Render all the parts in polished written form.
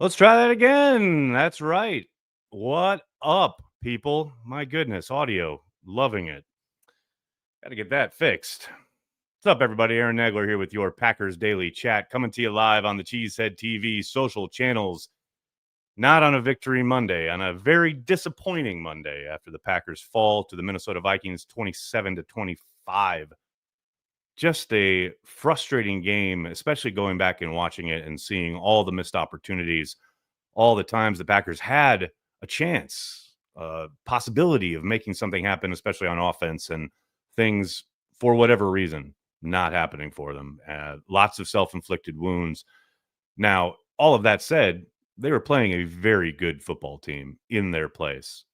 Let's try that again. That's right. What up, people? My goodness, audio. Loving it. Got to get that fixed. What's up, everybody? Aaron Nagler here with your Packers Daily Chat, coming to you live on the Cheesehead TV social channels. Not on a victory Monday, on a very disappointing Monday after the Packers fall to the Minnesota Vikings 27-25. Just a frustrating game, especially going back and watching it and seeing all the missed opportunities, all the times the Packers had a chance, possibility of making something happen, especially on offense, and things, for whatever reason, not happening for them. Lots of self-inflicted wounds. Now, all of that said, they were playing a very good football team in their place.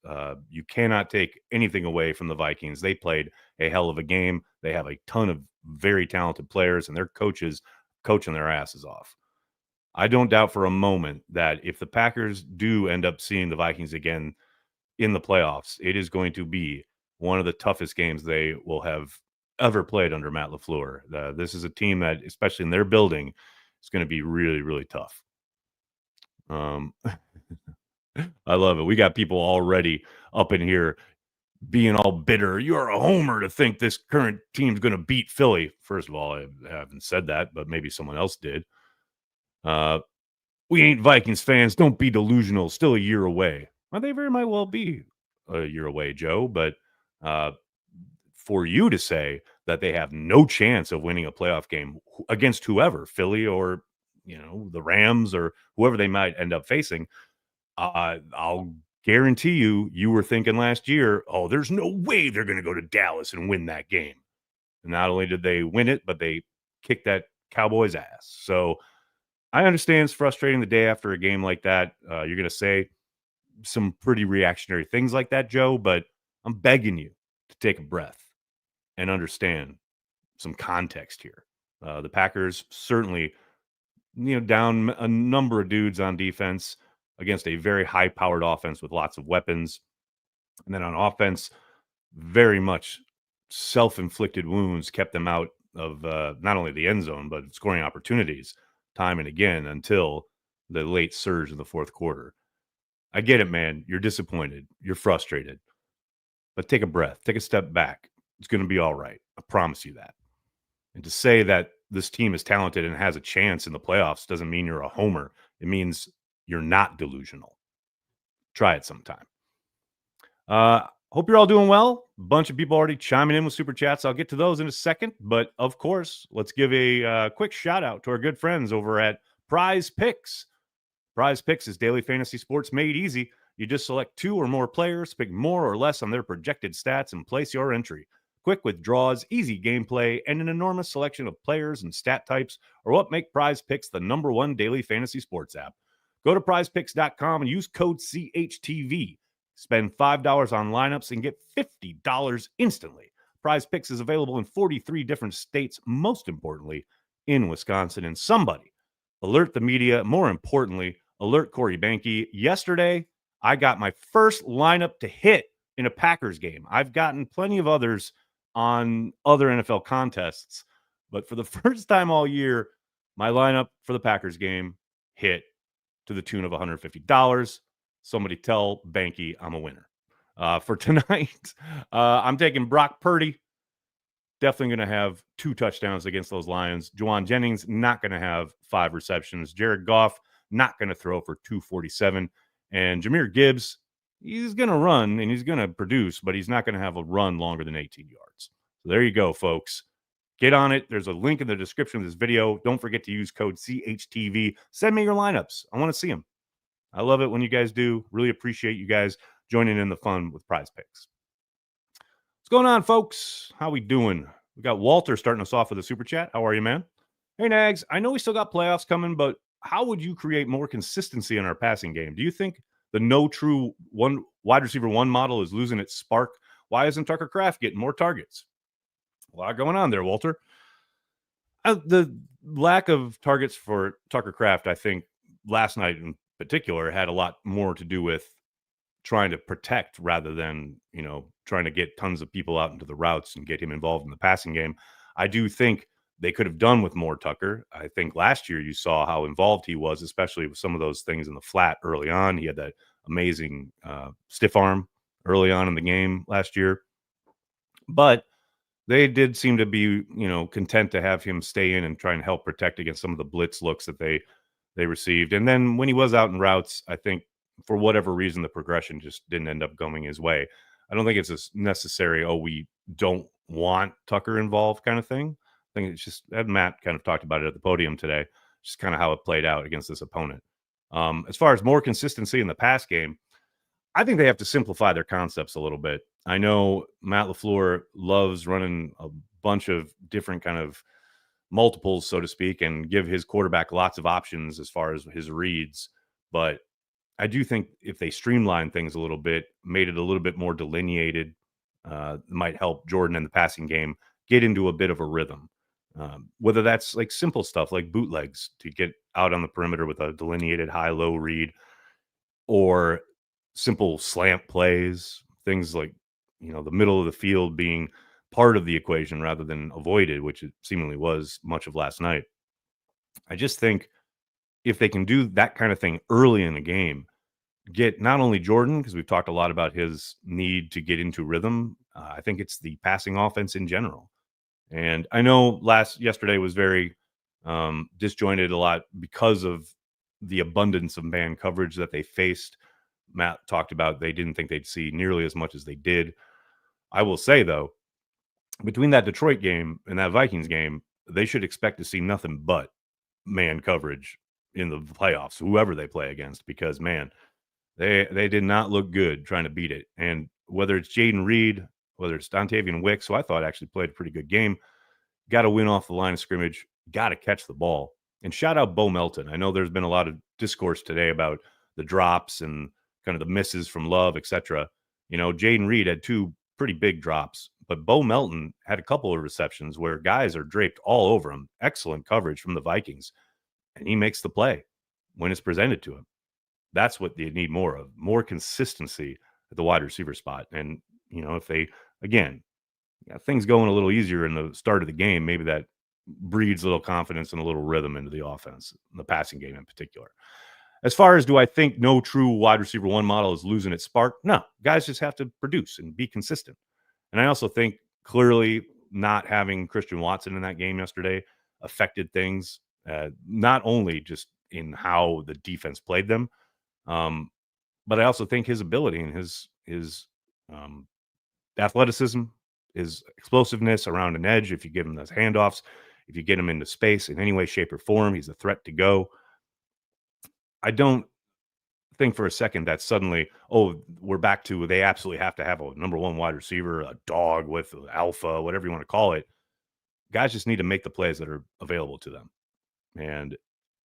You cannot take anything away from the Vikings. They played a hell of a game. They have a ton of very talented players, and their coaches coaching their asses off. I don't doubt for a moment that if the Packers do end up seeing the Vikings again in the playoffs, it is going to be one of the toughest games they will have ever played under Matt LaFleur. This is a team that, especially in their building, is going to be really, really tough. I love it. We got people already up in here being all bitter. You're a homer to think this current team's going to beat Philly. First of all, I haven't said that, but maybe someone else did. We ain't Vikings fans. Don't be delusional. Still a year away. Well, they very might well be a year away, Joe. But for you to say that they have no chance of winning a playoff game against whoever, Philly or the Rams or whoever they might end up facing, I'll guarantee you were thinking last year, oh, there's no way they're going to go to Dallas and win that game. And not only did they win it, but they kicked that Cowboys' ass. So I understand it's frustrating the day after a game like that. You're going to say some pretty reactionary things like that, Joe, but I'm begging you to take a breath and understand some context here. The Packers certainly, down a number of dudes on defense against a very high-powered offense with lots of weapons. And then on offense, very much self-inflicted wounds kept them out of not only the end zone, but scoring opportunities time and again until the late surge in the fourth quarter. I get it, man. You're disappointed. You're frustrated. But take a breath. Take a step back. It's going to be all right. I promise you that. And to say that this team is talented and has a chance in the playoffs doesn't mean you're a homer. It means you're not delusional. Try it sometime. Hope you're all doing well. A bunch of people already chiming in with super chats. I'll get to those in a second. But of course, let's give a quick shout out to our good friends over at PrizePicks. PrizePicks is daily fantasy sports made easy. You just select 2 or more players, pick more or less on their projected stats, and place your entry. Quick withdrawals, easy gameplay, and an enormous selection of players and stat types are what make PrizePicks the #1 daily fantasy sports app. Go to prizepicks.com and use code CHTV. Spend $5 on lineups and get $50 instantly. PrizePicks is available in 43 different states, most importantly, in Wisconsin. And somebody alert the media. More importantly, alert Corey Banke. Yesterday, I got my first lineup to hit in a Packers game. I've gotten plenty of others on other NFL contests, but for the first time all year, my lineup for the Packers game hit to the tune of $150. Somebody tell Banke I'm a winner. For tonight, I'm taking Brock Purdy. Definitely going to have 2 touchdowns against those Lions. Juwan Jennings, not going to have 5 receptions. Jared Goff, not going to throw for 247. And Jahmyr Gibbs, he's going to run and he's going to produce, but he's not going to have a run longer than 18 yards. So there you go, folks. Get on it. There's a link in the description of this video. Don't forget to use code CHTV. Send me your lineups. I want to see them. I love it when you guys do. Really appreciate you guys joining in the fun with PrizePicks. What's going on, folks? How we doing? We got Walter starting us off with a super chat. How are you, man? Hey, Nags. I know we still got playoffs coming, but how would you create more consistency in our passing game? Do you think the no true one wide receiver 1 model is losing its spark? Why isn't Tucker Kraft getting more targets? A lot going on there, Walter. The lack of targets for Tucker Kraft, I think, last night in particular, had a lot more to do with trying to protect rather than, trying to get tons of people out into the routes and get him involved in the passing game. I do think they could have done with more Tucker. I think last year you saw how involved he was, especially with some of those things in the flat early on. He had that amazing stiff arm early on in the game last year. But they did seem to be, content to have him stay in and try and help protect against some of the blitz looks that they received. And then when he was out in routes, I think for whatever reason the progression just didn't end up going his way. I don't think it's a necessary, oh, we don't want Tucker involved kind of thing. I think it's just, and Matt kind of talked about it at the podium today, just kind of how it played out against this opponent. As far as more consistency in the pass game, I think they have to simplify their concepts a little bit. I know Matt LaFleur loves running a bunch of different kind of multiples, so to speak, and give his quarterback lots of options as far as his reads. But I do think if they streamline things a little bit, made it a little bit more delineated, might help Jordan in the passing game get into a bit of a rhythm. Whether that's like simple stuff like bootlegs to get out on the perimeter with a delineated high-low read, or simple slant plays, things like, the middle of the field being part of the equation rather than avoided, which it seemingly was much of last night. I just think if they can do that kind of thing early in the game, get not only Jordan, because we've talked a lot about his need to get into rhythm, I think it's the passing offense in general. And I know yesterday was very disjointed a lot because of the abundance of man coverage that they faced. Matt talked about they didn't think they'd see nearly as much as they did. I will say, though, between that Detroit game and that Vikings game, they should expect to see nothing but man coverage in the playoffs, whoever they play against, because, man, they did not look good trying to beat it. And whether it's Jaden Reed, whether it's Dontavian Wicks, who I thought actually played a pretty good game, got to win off the line of scrimmage, got to catch the ball. And shout out Bo Melton. I know there's been a lot of discourse today about the drops and kind of the misses from Love, etc. Jaden Reed had two pretty big drops, but Bo Melton had a couple of receptions where guys are draped all over him. Excellent coverage from the Vikings. And he makes the play when it's presented to him. That's what they need more of, more consistency at the wide receiver spot. And, if they, again, things going a little easier in the start of the game, maybe that breeds a little confidence and a little rhythm into the offense, the passing game in particular. As far as do I think no true wide receiver one model is losing its spark? No, guys just have to produce and be consistent. And I also think clearly not having Christian Watson in that game yesterday affected things, not only just in how the defense played them, but I also think his ability and his athleticism, his explosiveness around an edge, if you give him those handoffs, if you get him into space in any way, shape, or form, he's a threat to go. I don't think for a second that suddenly, we're back to they absolutely have to have a number one wide receiver, a dog with alpha, whatever you want to call it. Guys just need to make the plays that are available to them. And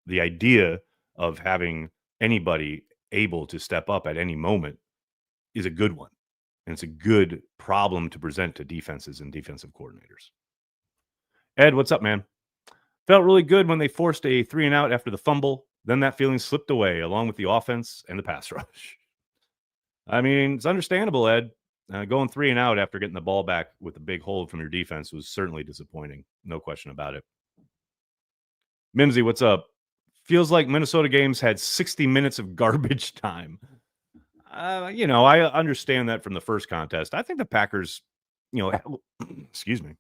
the idea of having anybody able to step up at any moment is a good one. And it's a good problem to present to defenses and defensive coordinators. Ed, what's up, man? Felt really good when they forced a 3-and-out after the fumble. Then that feeling slipped away along with the offense and the pass rush. I mean, it's understandable, Ed. Going 3-and-out after getting the ball back with a big hold from your defense was certainly disappointing. No question about it. Mimsy, what's up? Feels like Minnesota games had 60 minutes of garbage time. I understand that from the first contest. I think the Packers, excuse me,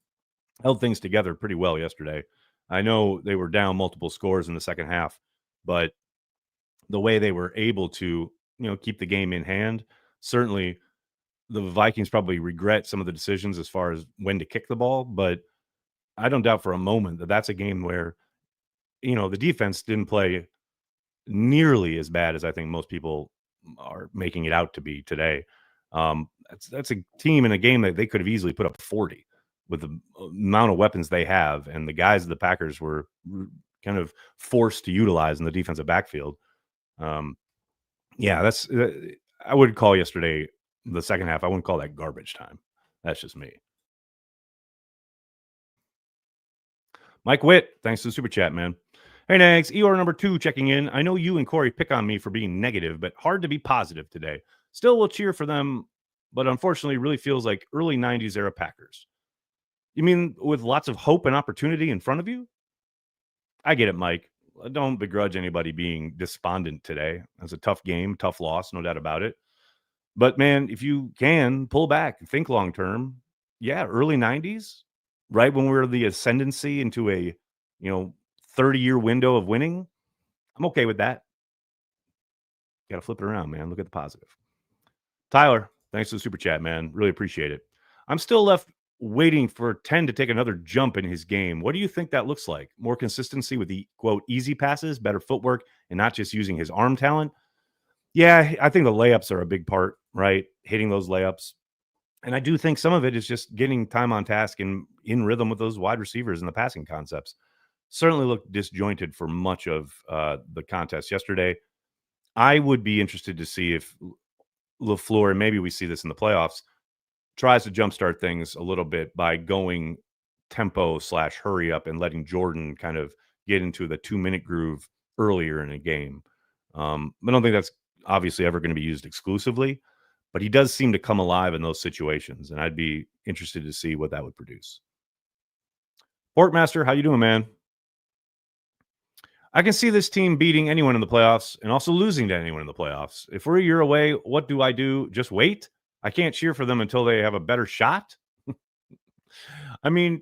held things together pretty well yesterday. I know they were down multiple scores in the second half, but the way they were able to, keep the game in hand, certainly the Vikings probably regret some of the decisions as far as when to kick the ball, but I don't doubt for a moment that that's a game where, the defense didn't play nearly as bad as I think most people are making it out to be today. That's a team in a game that they could have easily put up 40 with the amount of weapons they have, and the guys of the Packers were kind of forced to utilize in the defensive backfield. That's I would call yesterday the second half. I wouldn't call that garbage time. That's just me. Mike Witt, thanks to the super chat, man. Hey, Nags, Eeyore number 2 checking in. I know you and Corey pick on me for being negative, but hard to be positive today. Still will cheer for them, but unfortunately really feels like early 90s era Packers. You mean with lots of hope and opportunity in front of you? I get it, Mike. Don't begrudge anybody being despondent today. That's a tough game, tough loss, no doubt about it. But man, if you can pull back, think long term. Yeah, early 90s, right when we're the ascendancy into a, 30-year window of winning, I'm okay with that. Got to flip it around, man. Look at the positive. Tyler, thanks for the super chat, man. Really appreciate it. I'm still left waiting for 10 to take another jump in his game. What do you think that looks like? More consistency with the quote easy passes, better footwork, and not just using his arm talent? Yeah, I think the layups are a big part, right? Hitting those layups. And I do think some of it is just getting time on task and in rhythm with those wide receivers and the passing concepts. Certainly looked disjointed for much of the contest yesterday. I would be interested to see if LaFleur, and maybe we see this in the playoffs, tries to jumpstart things a little bit by going tempo/hurry up and letting Jordan kind of get into the 2-minute groove earlier in a game. I don't think that's obviously ever going to be used exclusively, but he does seem to come alive in those situations, and I'd be interested to see what that would produce. Porkmaster, how you doing, man? I can see this team beating anyone in the playoffs and also losing to anyone in the playoffs. If we're a year away, what do I do? Just wait? I can't cheer for them until they have a better shot. I mean,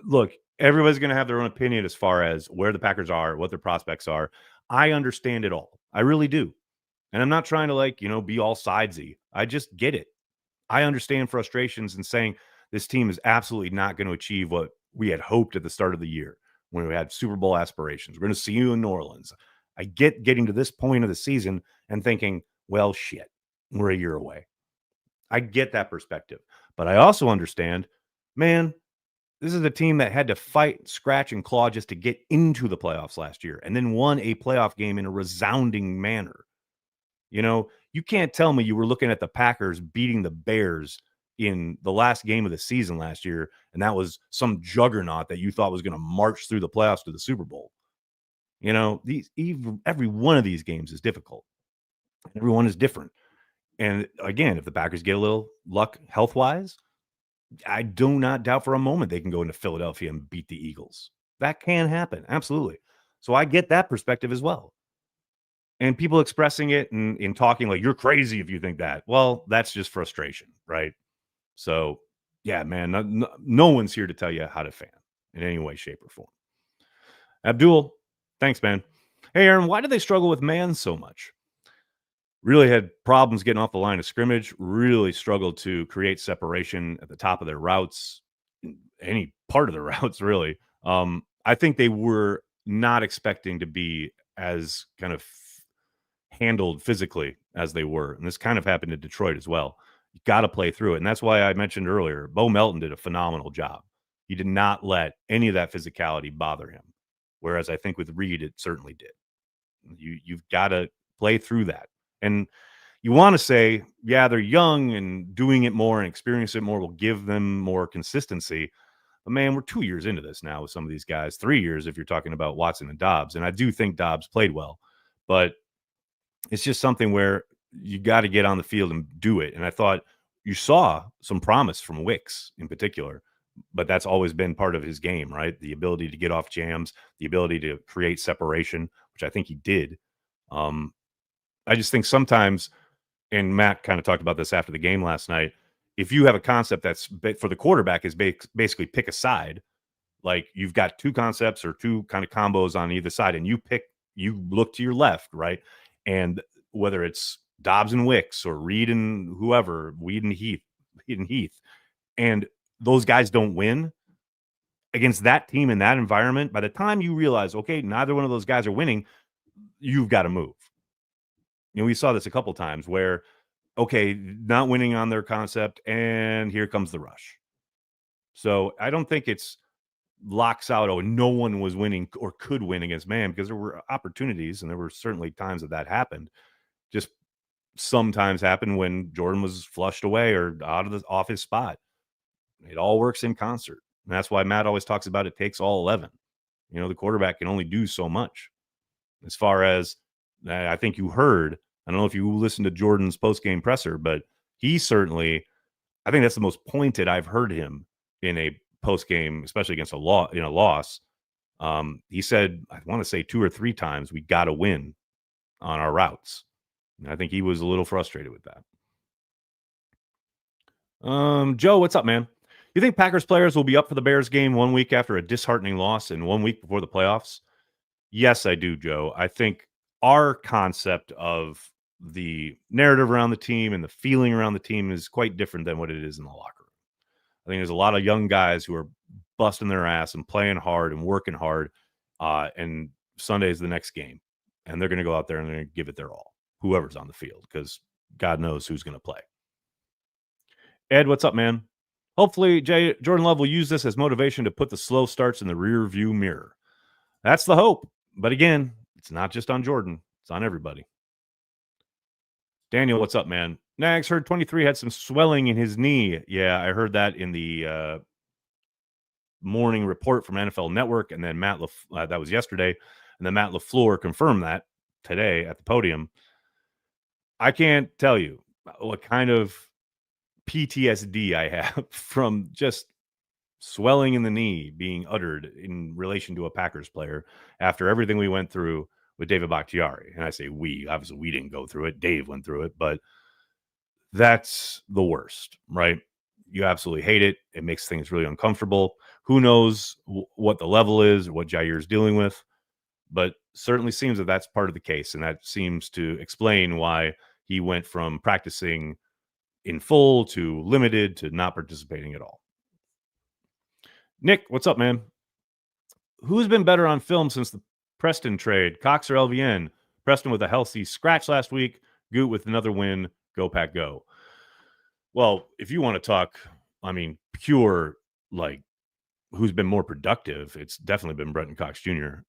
look, everybody's going to have their own opinion as far as where the Packers are, what their prospects are. I understand it all. I really do. And I'm not trying to be all sidesy. I just get it. I understand frustrations and saying this team is absolutely not going to achieve what we had hoped at the start of the year when we had Super Bowl aspirations. We're going to see you in New Orleans. I get getting to this point of the season and thinking, well, shit, we're a year away. I get that perspective. But I also understand, man, this is a team that had to fight, scratch, and claw just to get into the playoffs last year and then won a playoff game in a resounding manner. You can't tell me you were looking at the Packers beating the Bears in the last game of the season last year, and that was some juggernaut that you thought was going to march through the playoffs to the Super Bowl. Every one of these games is difficult. Everyone is different. And again, if the Packers get a little luck health-wise, I do not doubt for a moment they can go into Philadelphia and beat the Eagles. That can happen. Absolutely. So I get that perspective as well. And people expressing it and in talking like, you're crazy if you think that. Well, that's just frustration, right? So, yeah, man, no one's here to tell you how to fan in any way, shape, or form. Abdul, thanks, man. Hey, Aaron, why do they struggle with man so much? Really had problems getting off the line of scrimmage, really struggled to create separation at the top of their routes, any part of the routes, really. I think they were not expecting to be as kind of handled physically as they were. And this kind of happened in Detroit as well. You got to play through it. And that's why I mentioned earlier, Bo Melton did a phenomenal job. He did not let any of that physicality bother him. Whereas I think with Reed, it certainly did. You've got to play through that. And you want to say, yeah, they're young and doing it more and experience it more will give them more consistency. But man, we're 2 years into this now with some of these guys, 3 years if you're talking about Watson and Dobbs. And I do think Dobbs played well, but it's just something where you got to get on the field and do it. And I thought you saw some promise from Wicks in particular, but that's always been part of his game, right? The ability to get off jams, the ability to create separation, which I think he did. I just think sometimes, and Matt kind of talked about this after the game last night, if you have a concept that's for the quarterback is basically pick a side, like you've got two concepts or two kind of combos on either side, and you look to your left, right? And whether it's Dobbs and Wicks or Reed and whoever, Weed and Heath, and those guys don't win against that team in that environment, by the time you realize, okay, neither one of those guys are winning, you've got to move. We saw this a couple times where, okay, not winning on their concept, and here comes the rush. So I don't think it's locks out, oh, no one was winning or could win against man, because there were opportunities and there were certainly times that happened. Just sometimes happened when Jordan was flushed away or off his spot. It all works in concert. And that's why Matt always talks about it takes all 11. The quarterback can only do so much. As far as I think you heard, I don't know if you listened to Jordan's post-game presser, but he certainly, I think that's the most pointed I've heard him in a post game, especially against a loss. He said, I want to say 2 or 3 times, we got to win on our routes. And I think he was a little frustrated with that. Joe, what's up, man? You think Packers players will be up for the Bears game 1 week after a disheartening loss and 1 week before the playoffs? Yes, I do, Joe. I think our concept of the narrative around the team and the feeling around the team is quite different than what it is in the locker room. I think there's a lot of young guys who are busting their ass and playing hard and working hard. And Sunday's the next game. And they're going to go out there and they're going to give it their all, whoever's on the field, because God knows who's going to play. Ed, what's up, man? Hopefully, Jordan Love will use this as motivation to put the slow starts in the rear view mirror. That's the hope. But again, it's not just on Jordan. It's on everybody. Daniel, what's up, man? Nags, heard 23 had some swelling in his knee. Yeah, I heard that in the morning report from NFL Network, and then that was yesterday, and then Matt LaFleur confirmed that today at the podium. I can't tell you what kind of PTSD I have from just swelling in the knee being uttered in relation to a Packers player after everything we went through with David Bakhtiari. And I say we, obviously we didn't go through it. Dave went through it, but that's the worst, right? You absolutely hate it. It makes things really uncomfortable. Who knows what the level is or what Jair's dealing with, but certainly seems that that's part of the case. And that seems to explain why he went from practicing in full to limited to not participating at all. Nick, what's up, man? Who's been better on film since the Preston trade, Cox or LVN? Preston with a healthy scratch last week. Goot with another win. Go Pack, go. Well, if you want to talk, pure, like, who's been more productive, it's definitely been Brenton Cox Jr.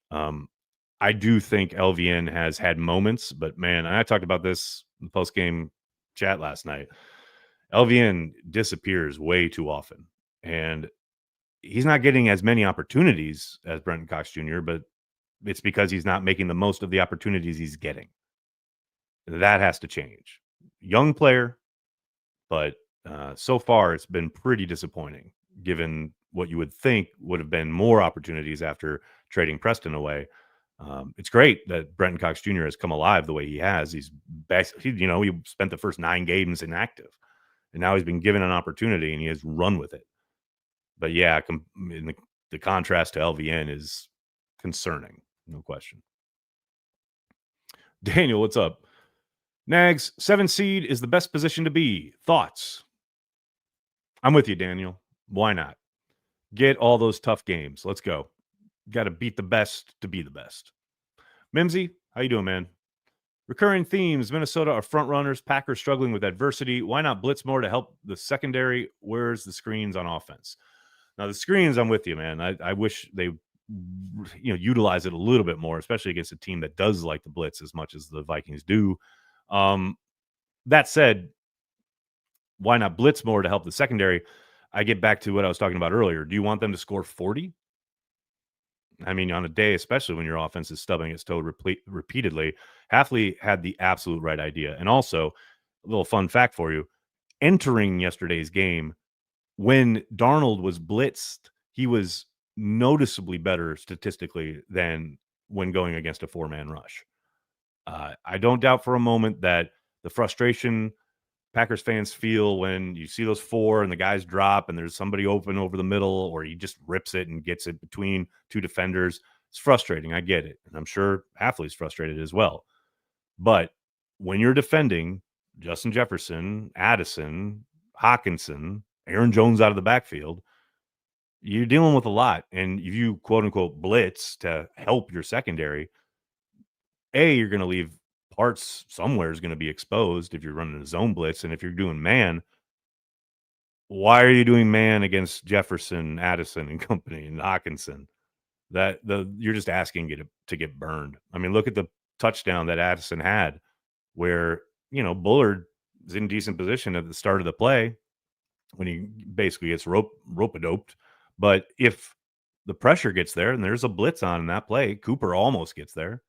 I do think LVN has had moments, but man, and I talked about this in the post-game chat last night. LVN disappears way too often, and he's not getting as many opportunities as Brenton Cox Jr., but it's because he's not making the most of the opportunities he's getting. That has to change. Young player, but so far it's been pretty disappointing given what you would think would have been more opportunities after trading Preston away. It's great that Brenton Cox Jr. has come alive the way he has. He spent the first 9 games inactive, and now he's been given an opportunity and he has run with it. But yeah, the contrast to LVN is concerning, no question. Daniel, what's up? Nags, 7 seed is the best position to be. Thoughts? I'm with you, Daniel. Why not? Get all those tough games. Let's go. Got to beat the best to be the best. Mimsy, how you doing, man? Recurring themes. Minnesota are front runners. Packers struggling with adversity. Why not blitz more to help the secondary? Where's the screens on offense? Now, the screens, I'm with you, man. I wish they utilize it a little bit more, especially against a team that does like the blitz as much as the Vikings do. That said, why not blitz more to help the secondary? I get back to what I was talking about earlier. Do you want them to score 40? On a day, especially when your offense is stubbing its toe repeatedly. Hafley had the absolute right idea. And also, a little fun fact for you, entering yesterday's game, when Darnold was blitzed, he was noticeably better statistically than when going against a 4-man rush. I don't doubt for a moment that the frustration Packers fans feel when you see those 4 and the guys drop and there's somebody open over the middle, or he just rips it and gets it between 2 defenders. It's frustrating. I get it. And I'm sure Hafley's frustrated as well. But when you're defending Justin Jefferson, Addison, Hawkinson, Aaron Jones out of the backfield, you're dealing with a lot. And if you quote unquote blitz to help your secondary, you're going to leave parts somewhere is going to be exposed if you're running a zone blitz. And if you're doing man, why are you doing man against Jefferson, Addison, and company, and Hawkinson? You're just asking it to get burned. Look at the touchdown that Addison had, where Bullard is in decent position at the start of the play when he basically gets rope-a-doped. But if the pressure gets there and there's a blitz on in that play, Cooper almost gets there.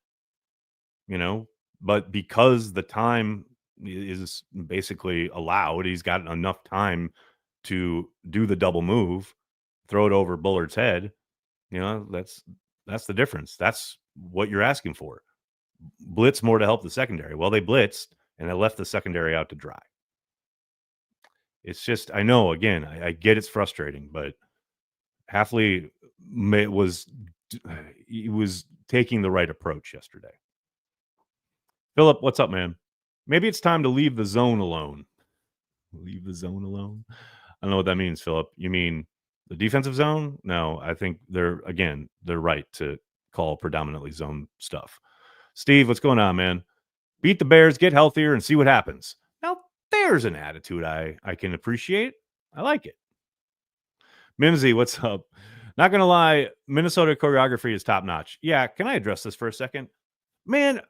But because the time is basically allowed, he's got enough time to do the double move. throw it over Bullard's head. That's the difference. That's what you're asking for. Blitz more to help the secondary. Well, they blitzed and they left the secondary out to dry. It's just, I know, again, I get it's frustrating, but Halfley was he was taking the right approach yesterday. Philip, what's up, man? Maybe it's time to leave the zone alone. Leave the zone alone? I don't know what that means, Philip. You mean the defensive zone? No, I think they're right to call predominantly zone stuff. Steve, what's going on, man? Beat the Bears, get healthier, and see what happens. Now, there's an attitude I can appreciate. I like it. Mimsy, what's up? Not going to lie, Minnesota choreography is top notch. Yeah, can I address this for a second? Man,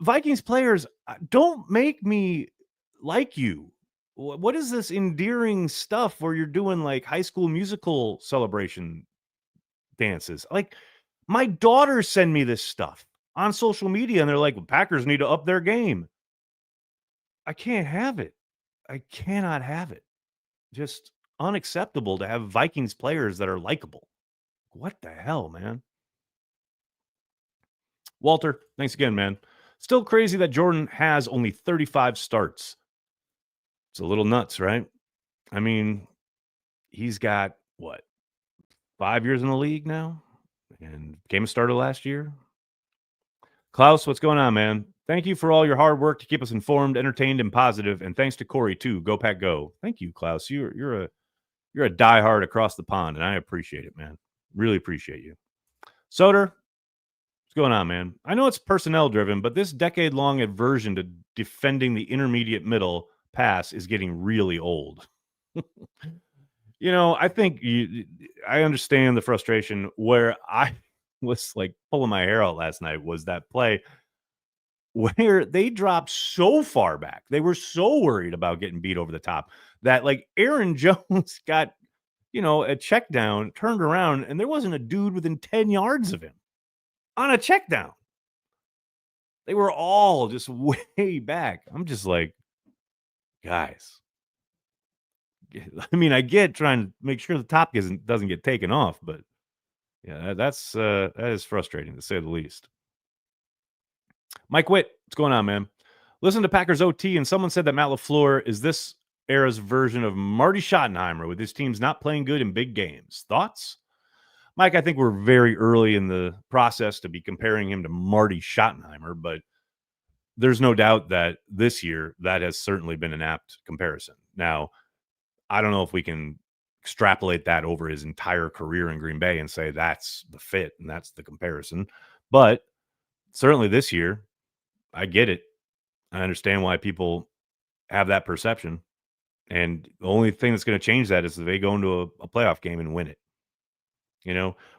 Vikings players, don't make me like you. What is this endearing stuff where you're doing like High School Musical celebration dances? Like, my daughters send me this stuff on social media, and they're like, well, Packers need to up their game. I can't have it. I cannot have it. Just unacceptable to have Vikings players that are likable. What the hell, man? Walter, thanks again, man. Still crazy that Jordan has only 35 starts. It's a little nuts, right? I mean, he's got what, 5 years in the league now, and became a starter last year. Klaus, what's going on, man? Thank you for all your hard work to keep us informed, entertained, and positive. And thanks to Corey too. Go Pack, go! Thank you, Klaus. You're a diehard across the pond, and I appreciate it, man. Really appreciate you. Soder, what's going on, man? I know it's personnel driven, but this decade-long aversion to defending the intermediate middle pass is getting really old. I think I understand the frustration. Where I was like pulling my hair out last night was that play where they dropped so far back. They were so worried about getting beat over the top that like Aaron Jones got, a check down, turned around, and there wasn't a dude within 10 yards of him on a check down. They were all just way back. I'm just like, guys. I mean, I get trying to make sure the top doesn't get taken off, but yeah, that is frustrating to say the least. Mike Witt, what's going on, man? Listen to Packers OT, and someone said that Matt LaFleur is this era's version of Marty Schottenheimer, with his teams not playing good in big games. Thoughts? Mike, I think we're very early in the process to be comparing him to Marty Schottenheimer, but there's no doubt that this year that has certainly been an apt comparison. Now, I don't know if we can extrapolate that over his entire career in Green Bay and say that's the fit and that's the comparison, but certainly this year, I get it. I understand why people have that perception. And the only thing that's going to change that is if they go into a playoff game and win it.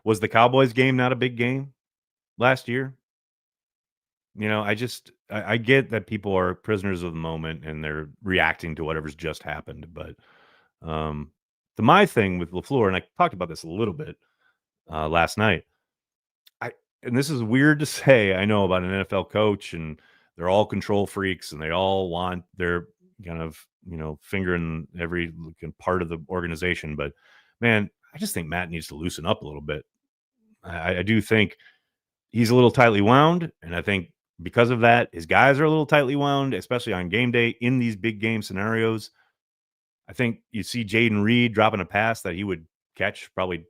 Was the Cowboys game not a big game last year? I get that people are prisoners of the moment and they're reacting to whatever's just happened. But my thing with LaFleur, and I talked about this a little bit last night, and this is weird to say, I know, about an NFL coach, and they're all control freaks and they all want their kind of, finger in every part of the organization. But man, I just think Matt needs to loosen up a little bit. I do think he's a little tightly wound. And I think because of that, his guys are a little tightly wound, especially on game day in these big game scenarios. I think you see Jaden Reed dropping a pass that he would catch probably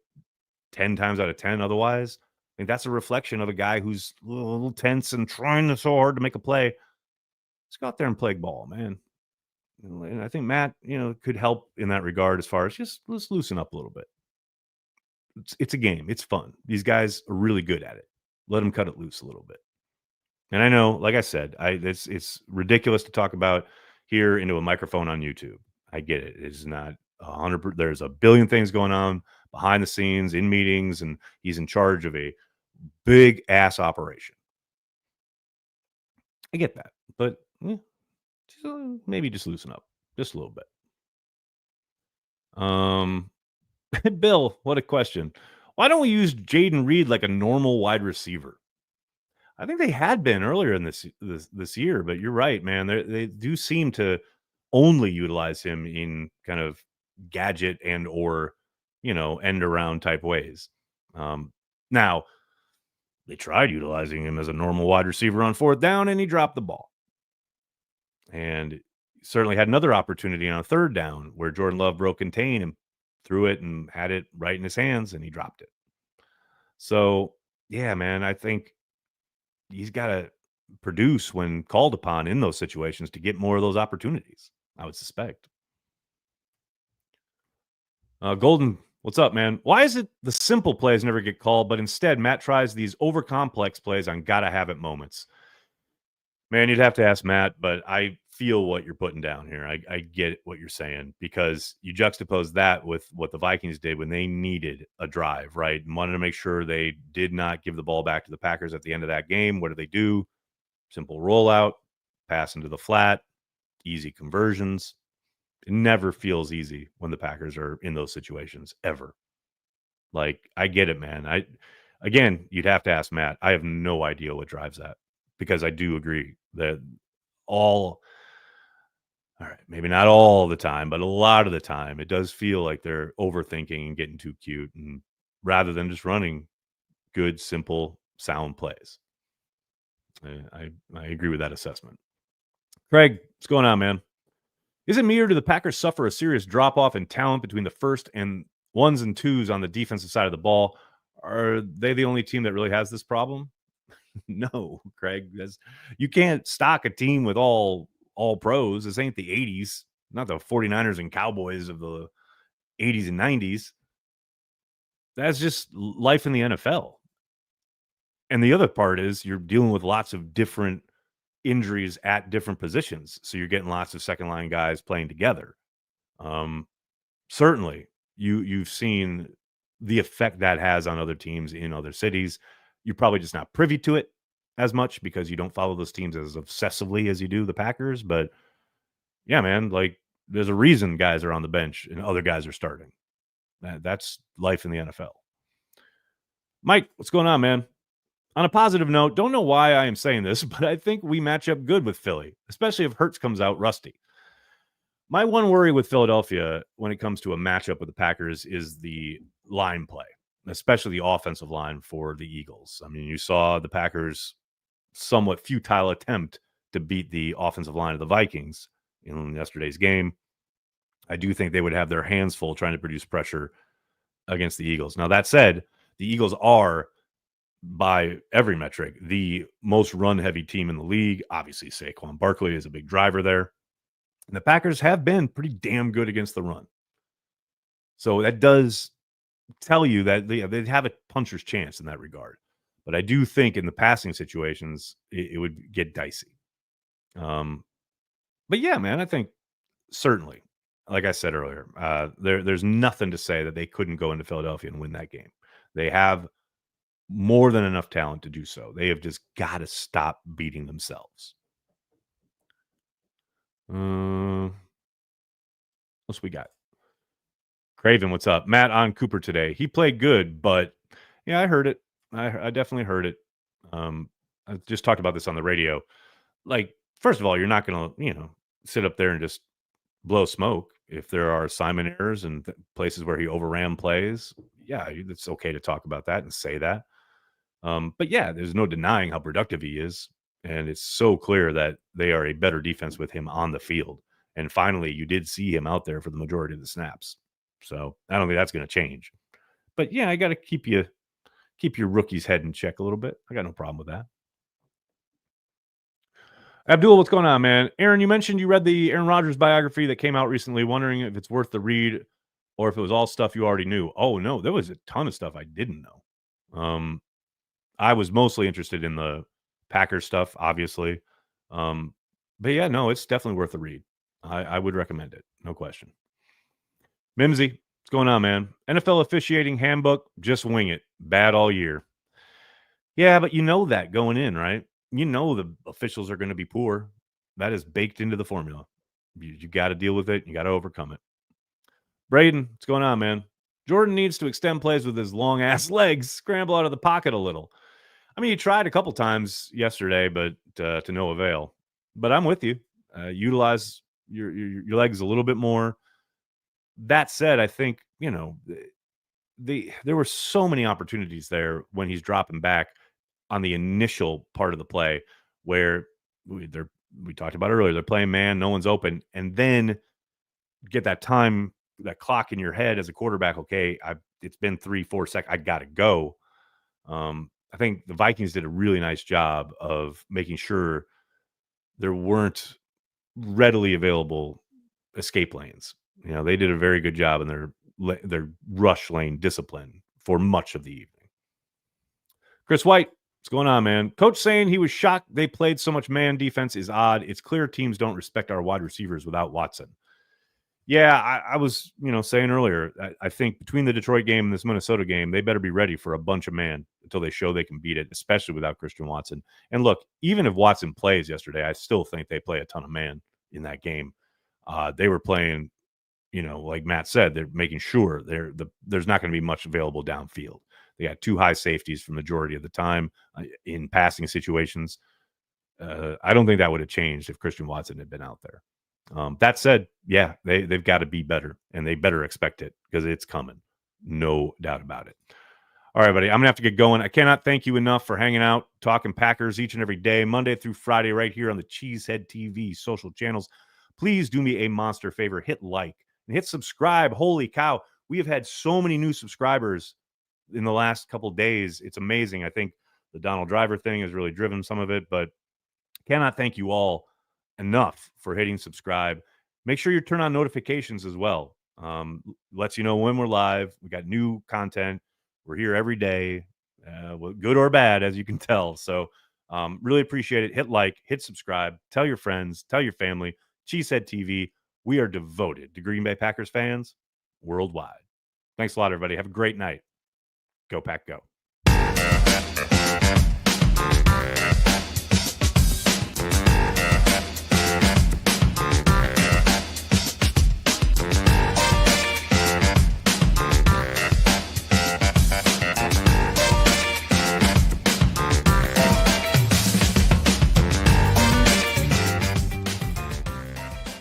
10 times out of 10 otherwise. I think that's a reflection of a guy who's a little tense and trying so hard to make a play. Let's go out there and play ball, man. And I think Matt, could help in that regard as far as let's loosen up a little bit. It's a game. It's fun. These guys are really good at it. Let them cut it loose a little bit. And I know, like I said, it's ridiculous to talk about here into a microphone on YouTube. I get it. It's not 100%. There's a billion things going on behind the scenes in meetings, and he's in charge of a big ass operation. I get that, but maybe just loosen up just a little bit. Bill, what a question. Why don't we use Jaden Reed like a normal wide receiver? I think they had been earlier in this year, but you're right, man. They do seem to only utilize him in kind of gadget and or end around type ways. Now, they tried utilizing him as a normal wide receiver on fourth down, and he dropped the ball. And certainly had another opportunity on a third down where Jordan Love broke contain and threw it and had it right in his hands, and he dropped it. So, yeah, man, I think he's got to produce when called upon in those situations to get more of those opportunities, I would suspect. Golden, what's up, man? Why is it the simple plays never get called, but instead Matt tries these over complex plays on gotta have it moments? Man, you'd have to ask Matt, but I feel what you're putting down here. I get what you're saying because you juxtapose that with what the Vikings did when they needed a drive, right? And wanted to make sure they did not give the ball back to the Packers at the end of that game. What do they do? Simple rollout, pass into the flat, easy conversions. It never feels easy when the Packers are in those situations ever. Like, I get it, man. Again, you'd have to ask Matt. I have no idea what drives that because I do agree that all all right, maybe not all the time, but a lot of the time, it does feel like they're overthinking and getting too cute, and rather than just running good, simple, sound plays. I agree with that assessment. Craig, what's going on, man? Is it me or do the Packers suffer a serious drop off in talent between the first and ones and twos on the defensive side of the ball? Are they the only team that really has this problem? No, Craig. You can't stock a team with all pros. This ain't the 80s, not the 49ers and Cowboys of the 80s and 90s. That's just life in the NFL. And the other part is you're dealing with lots of different injuries at different positions. So you're getting lots of second line guys playing together. Um, Certainly, you've seen the effect that has on other teams in other cities. You're probably just not privy to it as much because you don't follow those teams as obsessively as you do the Packers. But yeah, man, like there's a reason guys are on the bench and other guys are starting. That's life in the NFL. Mike, what's going on, man? On a positive note, don't know why I am saying this, but I think we match up good with Philly, especially if Hurts comes out rusty. My one worry with Philadelphia when it comes to a matchup with the Packers is the line play, especially the offensive line for the Eagles. I mean, you saw the Packers' somewhat futile attempt to beat the offensive line of the Vikings in yesterday's game. I do think they would have their hands full trying to produce pressure against the Eagles. Now, that said, the Eagles are, by every metric, the most run-heavy team in the league. Obviously, Saquon Barkley is a big driver there. And the Packers have been pretty damn good against the run. So that does tell you that they have a puncher's chance in that regard. But I do think in the passing situations, it would get dicey. But yeah, man, I think certainly, like I said earlier, there's nothing to say that they couldn't go into Philadelphia and win that game. They have more than enough talent to do so. They have just got to stop beating themselves. What else we got? Craven, what's up? Matt on Cooper today. He played good, but yeah, I heard it. I definitely heard it. I just talked about this on the radio. Like, first of all, you're not going to, sit up there and just blow smoke if there are assignment errors and places where he overran plays. Yeah, it's okay to talk about that and say that. But yeah, there's no denying how productive he is. And it's so clear that they are a better defense with him on the field. And finally, you did see him out there for the majority of the snaps. So I don't think that's going to change. But yeah, I got to keep your rookie's head in check a little bit. I got no problem with that. Abdul, what's going on, man? Aaron, you mentioned you read the Aaron Rodgers biography that came out recently, wondering if it's worth the read or if it was all stuff you already knew. Oh, no, there was a ton of stuff I didn't know. I was mostly interested in the Packers stuff, obviously. But yeah, no, it's definitely worth a read. I would recommend it. No question. Mimsy, what's going on, man? NFL officiating handbook, just wing it. Bad all year. Yeah, but you know that going in, right? You know the officials are going to be poor. That is baked into the formula. You got to deal with it. You got to overcome it. Braden, what's going on, man? Jordan needs to extend plays with his long ass legs, scramble out of the pocket a little. I mean, he tried a couple times yesterday, but to no avail. But I'm with you. Utilize your legs a little bit more. That said, I think there were so many opportunities there when he's dropping back on the initial part of the play where we talked about earlier. They're playing man, no one's open, and then get that time, that clock in your head as a quarterback. Okay, it's been 3-4 seconds. I got to go. I think the Vikings did a really nice job of making sure there weren't readily available escape lanes. They did a very good job in their rush lane discipline for much of the evening. Chris White, what's going on, man? Coach saying he was shocked they played so much man defense is odd. It's clear teams don't respect our wide receivers without Watson. Yeah, I was, saying earlier, I think between the Detroit game and this Minnesota game, they better be ready for a bunch of man until they show they can beat it, especially without Christian Watson. And look, even if Watson plays yesterday, I still think they play a ton of man in that game. They were playing, like Matt said, they're making sure there's not going to be much available downfield. They got 2 high safeties for the majority of the time in passing situations. I don't think that would have changed if Christian Watson had been out there. That said, yeah, they've got to be better, and they better expect it because it's coming. No doubt about it. All right, buddy, I'm going to have to get going. I cannot thank you enough for hanging out, talking Packers each and every day, Monday through Friday, right here on the Cheesehead TV social channels. Please do me a monster favor. Hit like and hit subscribe. Holy cow. We have had so many new subscribers in the last couple days. It's amazing. I think the Donald Driver thing has really driven some of it, but cannot thank you all enough for hitting subscribe. Make sure you turn on notifications as well. Lets you know when we're live. We got new content. We're here every day, good or bad, as you can tell. So really appreciate it. Hit like, hit subscribe, tell your friends, tell your family. Cheesehead TV. We are devoted to Green Bay Packers fans worldwide. Thanks a lot, everybody. Have a great night. Go Pack, go.